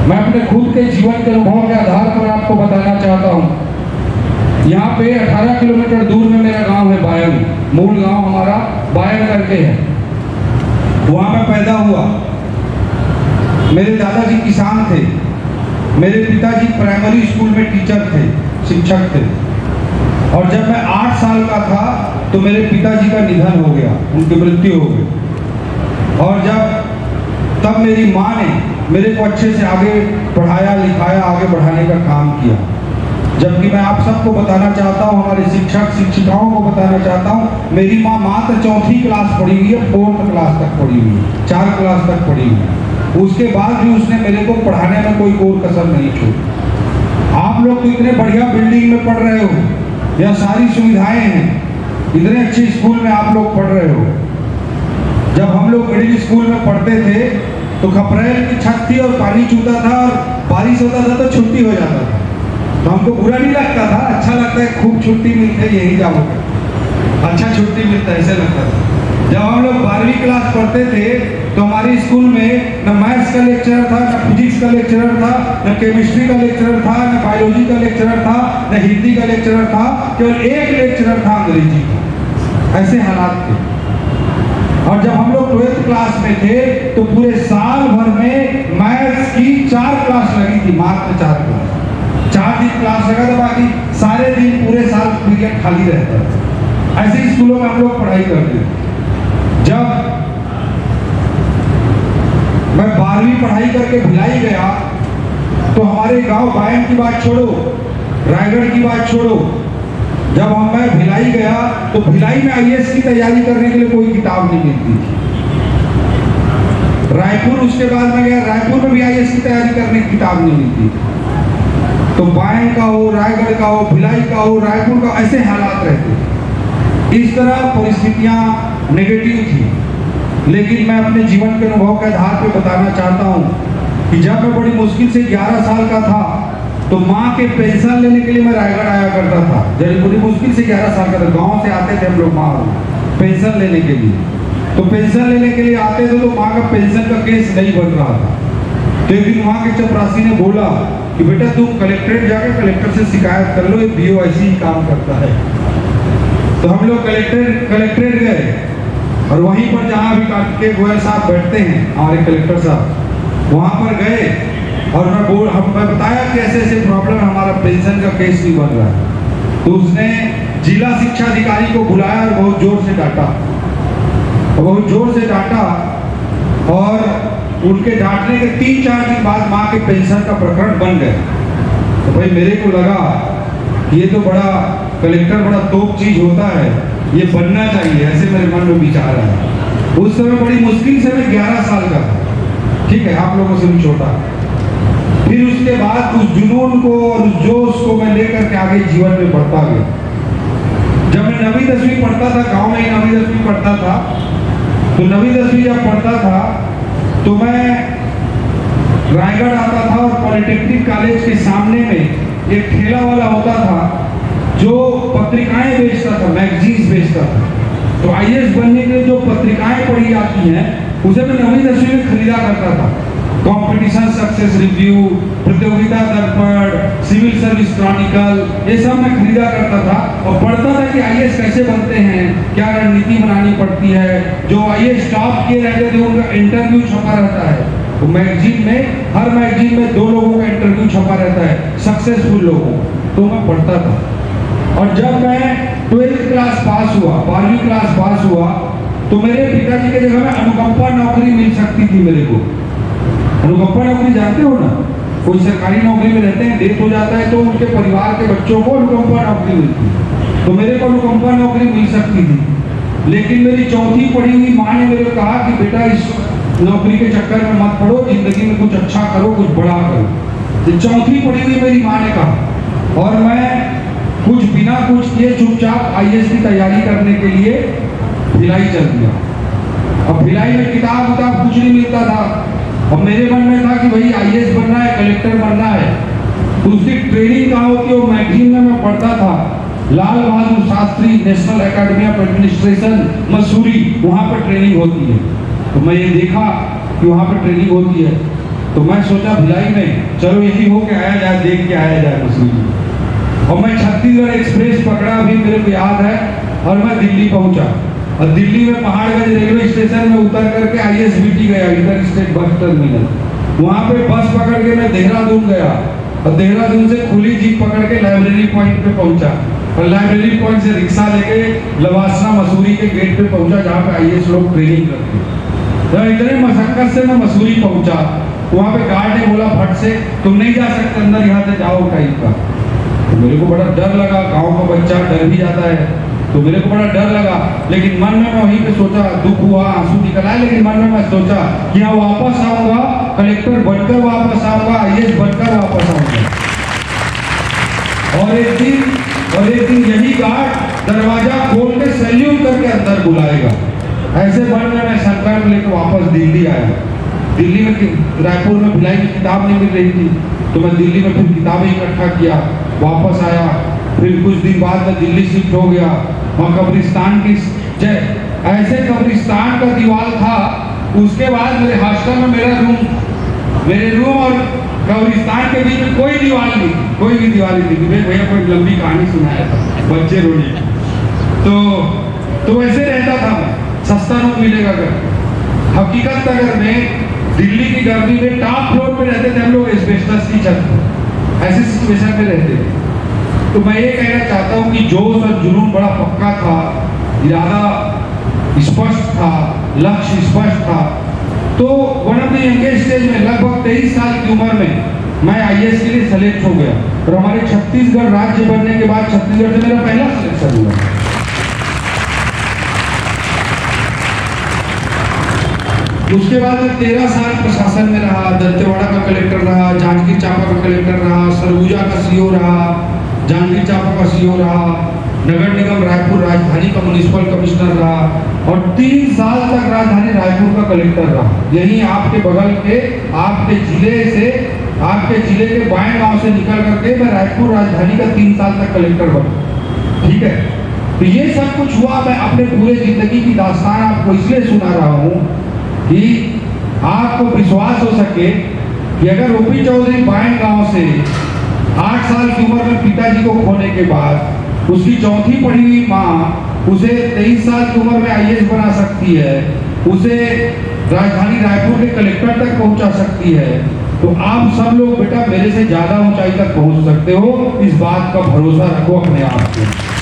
मैं अपने खुद के जीवन के अनुभव के आधार पर आपको बताना चाहता हूँ। यहाँ पे 18 किलोमीटर दूर में मेरा गांव है बायन, मूल गांव हमारा बायन करके है। वहाँ मैं पैदा हुआ। मेरे दादाजी किसान थे, मेरे पिताजी प्राइमरी स्कूल में टीचर थे, शिक्षक थे। और जब मैं 8 साल का था तो मेरे पिताजी का निधन हो गया, उनकी मृत्यु हो गई। और तब मेरी माँ ने मेरे को अच्छे से आगे पढ़ाया लिखाया, आगे बढ़ाने का काम किया। जबकि मैं आप सबको बताना चाहता हूँ, हमारे शिक्षक शिक्षिकाओं को बताना चाहता हूँ, मेरी माँ मात्र 4th क्लास पढ़ी हुई है, 4th क्लास तक पढ़ी हुई है, 4 क्लास तक पढ़ी हुई है। उसके बाद भी उसने मेरे को पढ़ाने में कोई कोर कसर नहीं छोड़ी। आप लोग तो इतने बढ़िया बिल्डिंग में पढ़ रहे हो, यहाँ सारी सुविधाएं हैं, इतने अच्छे स्कूल में आप लोग पढ़ रहे हो। जब हम लोग मिडिल स्कूल में पढ़ते थे तो खपरेल की छत थी और पानी चूता था और बारिश होता था तो छुट्टी हो जाता था। तो हमको बुरा नहीं लगता था, अच्छा लगता है, खूब छुट्टी मिलती है, यही जाओ, अच्छा छुट्टी मिलता है, ऐसे लगता था। जब हम लोग 12वीं क्लास पढ़ते थे तो हमारे स्कूल में न मैथ्स का लेक्चरर था, न फिजिक्स का लेक्चरर था, न केमिस्ट्री का लेक्चरर था, न बायोलॉजी का लेक्चरर था, न हिंदी का लेक्चरर था, केवल एक लेक्चरर था अंग्रेजी का। ऐसे हालात थे। और जब हम लोग 12th क्लास में थे तो पूरे साल भर में मैथ्स की 4 क्लास लगी थी, मात्र 4 क्लास, 4 दिन क्लास लगा था, बाकी सारे दिन पूरे साल पीरियड खाली रहता था। ऐसे स्कूलों में हम लोग पढ़ाई करते थे। जब मैं 12वीं पढ़ाई करके भिलाई गया तो हमारे गांव बायन की बात छोड़ो, रायगढ़ की बात छोड़ो, जब मैं भिलाई गया तो भिलाई में IAS की तैयारी करने के लिए कोई किताब नहीं मिलती थी। रायपुर उसके बाद में गया, रायपुर में भी IAS की तैयारी करने की किताब नहीं मिलती थी। तो बायन का हो, रायगढ़ का हो, भिलाई का हो, रायपुर का, ऐसे हालात रहते थे। इस तरह परिस्थितियां नेगेटिव थी। लेकिन मैं अपने जीवन के अनुभव के आधार पर बताना चाहता हूँ कि जब मैं बड़ी मुश्किल से 11 साल का था तो माँ के पेंशन लेने के लिए मैं रायगढ़ आया करता था। जब बड़ी मुश्किल से 11 साल का था, गांव से आते थे हम लोग माँ पेंशन लेने के लिए। तो पेंशन लेने के लिए आते थे तो माँ का पेंशन का केस नहीं बन रहा था। तो एक दिन वहाँ के चपरासी ने बोला कि बेटा तुम कलेक्ट्रेट जाकर कलेक्टर से शिकायत कर लो, ये BO ऐसे ही काम करता है। तो हम लोग कलेक्ट्रेट गए और वहीं पर जहाँ अभी कार्तिकेय गोयल साहब बैठते हैं, हमारे कलेक्टर साहब, वहाँ पर गए और मैं बताया कि ऐसे ऐसे प्रॉब्लम, हमारा पेंशन का केस नहीं बन रहा है। तो उसने जिला शिक्षा अधिकारी को बुलाया और बहुत जोर से डांटा, और उनके डांटने के 3-4 दिन बाद माँ के पेंशन का प्रकरण बन गए। तो भाई मेरे को लगा कि ये तो बड़ा कलेक्टर बड़ा तोप चीज होता है, ये बनना चाहिए, ऐसे मेरे मन में विचार आया। उस समय बड़ी मुश्किल से मैं 11 साल का था, ठीक है, आप लोगों से भी छोटा। फिर उसके बाद उस जुनून को और उस जोश को मैं लेकर के आगे जीवन में बढ़ता गया। जब मैं 9वीं 10वीं पढ़ता था, गांव में ही 9वीं 10वीं पढ़ता था, तो 9वीं 10वीं जब पढ़ता था तो मैं रायगढ़ आता था और पॉलिटेक्निक कॉलेज के सामने में एक ठेला वाला होता था जो पत्रिकाएं बेचता था, मैगजीन्स बेचता था। तो IAS बनने के लिए जो पत्रिकाएं पढ़ी जाती हैं उसे मैं 9वीं 10वीं में खरीदा करता था। कॉम्पिटिशन सक्सेस रिव्यू, प्रतियोगिता दर्पण, सिविल सर्विस क्रॉनिकल, ये सब मैं खरीदा करता था और पढ़ता था कि IAS कैसे बनते हैं, क्या रणनीति बनानी पड़ती है। जो IAS टॉप किए रहते थे उनका इंटरव्यू छपा रहता है। तो मैगजीन में, हर मैगजीन में 2 लोगों का इंटरव्यू छपा रहता है, सक्सेसफुल लोगों। तो मैं पढ़ता था। और जब मैं 12th क्लास पास हुआ, 12वीं क्लास पास हुआ, तो मेरे पिताजी के जगह में अनुकंपा नौकरी मिल सकती थी मेरे को। अनुकंपा नौकरी जानते हो ना, कोई सरकारी नौकरी में रहते हैं, डेथ हो जाता है तो उनके परिवार के बच्चों को अनुकंपा नौकरी मिलती है। तो मेरे को अनुकंपा नौकरी मिल सकती थी। लेकिन मेरी 4th पढ़ी हुई माँ ने मेरे को कहा कि बेटा इस नौकरी के चक्कर में मत पड़ो, जिंदगी में कुछ अच्छा करो, कुछ बड़ा करो। तो 4th पढ़ी हुई मेरी माँ ने कहा, और मैं कुछ बिना कुछ किए चुपचाप IAS की तैयारी करने के लिए भिलाई चल दिया। अब भिलाई में किताब कुछ नहीं मिलता था। अब मेरे मन में था कि भाई आईएएस बनना है, कलेक्टर बनना है। तो उसकी ट्रेनिंग कहाँ होती है, वो मैगजीन में मैं पढ़ता था, Lal Bahadur Shastri national academy of administration Mussoorie, वहाँ पर ट्रेनिंग होती है। तो मैं ये देखा कि वहाँ पर ट्रेनिंग होती है, तो मैं सोचा भिलाई में चलो यही हो के आया जाए, देख के आया जाए मसूरी। और मैं छत्तीसगढ़ एक्सप्रेस पकड़ा, भी मेरे को याद है, और मैं दिल्ली पहुंचा। और दिल्ली में पहाड़गंज रेलवे स्टेशन में उतर करके आईएसबीटी गया, इंटर स्टेट बस टर्मिनल। वहाँ पे बस पकड़ के मैं देहरादून गया, और देहरादून से खुली जीप पकड़ के लाइब्रेरी पॉइंट पे पहुंचा, और लाइब्रेरी पॉइंट से रिक्शा लेके लवासना मसूरी के गेट पे पहुंचा, जहाँ पे आईएएस लोग ट्रेनिंग करते हैं। तो इतने मशक्कत से मैं मसूरी पहुंचा, वहाँ पे गार्ड ने बोला फट से तुम नहीं जा सकते अंदर, यहाँ से जाओ टाइप का। तो मेरे को बड़ा डर लगा, गाँव का बच्चा डर भी जाता है, तो मेरे को बड़ा डर लगा। लेकिन मन में मैं वहीं पे सोचा, दुख हुआ, आंसू निकल आए, लेकिन मन में मैं सोचा कि हाँ वापस आऊंगा, कलेक्टर बनकर वापस आऊंगा, आईएएस बनकर वापस आऊंगा। और एक दिन यही गार्ड दरवाजा खोल के सैल्यूट करके अंदर बुलाएगा। ऐसे मन में मैं संकल्प लेकर वापस दिल्ली आया। दिल्ली में रायपुर में भिलाई की किताब नहीं मिल रही थी, तो मैं दिल्ली में फिर किताबें इकट्ठा किया, वापस आया। फिर कुछ दिन बाद में दिल्ली शिफ्ट हो गया। वहाँ कब्रिस्तान की ऐसे कब्रिस्तान का दीवार था, उसके बाद मेरे हॉस्टल में मेरे रूम और कब्रिस्तान के बीच में कोई दीवार नहीं, कोई भी दीवार नहीं थी। भैया कोई लंबी कहानी सुनाया था, बच्चे रोने। तो वैसे रहता था मैं, सस्ता नोट मिलेगा अगर। हकीकत अगर में दिल्ली की गर्मी में टॉप फ्लोर पे रहते थे हम लोग, एस्बेस्टस की छत पर, ऐसी सिचुएशन में रहते थे। तो मैं ये कहना चाहता हूँ कि जोश और जुनून बड़ा पक्का था, इरादा स्पष्ट था, लक्ष्य स्पष्ट था। तो one of the youngest stage में लगभग 23 साल की उम्र में मैं आईएएस के लिए सेलेक्ट हो गया, और हमारे छत्तीसगढ़ राज्य बनने के बाद छत्तीसगढ़ से मेरा पहला सिलेक्शन हुआ। उसके बाद मैं 13 साल प्रशासन में रहा, दंतेवाड़ा का कलेक्टर रहा, जांजगीर चांपा का कलेक्टर रहा, सरगुजा का सीओ रहा, जांजगीर चांपा का सीओ रहा, नगर निगम रायपुर राजधानी का म्युनिसिपल कमिश्नर रहा, और 3 साल तक राजधानी रायपुर का कलेक्टर रहा। यही आपके बगल के आपके जिले के बाएं गांव से निकल करके मैं रायपुर राजधानी का 3 साल तक कलेक्टर बना। ठीक है, तो ये सब कुछ हुआ। मैं अपने पूरे जिंदगी की दास्तान आपको इसलिए सुना रहा हूँ कि आपको विश्वास हो सके कि अगर ओपी चौधरी बाएं गांव से 8 साल की उम्र में पिताजी को खोने के बाद उसकी चौथी पढ़ी हुई माँ उसे 23 साल की उम्र में आईएएस बना सकती है, उसे राजधानी रायपुर के कलेक्टर तक पहुंचा सकती है, तो आप सब लोग बेटा मेरे से ज्यादा ऊंचाई तक पहुंच सकते हो। इस बात का भरोसा रखो अपने आप पे।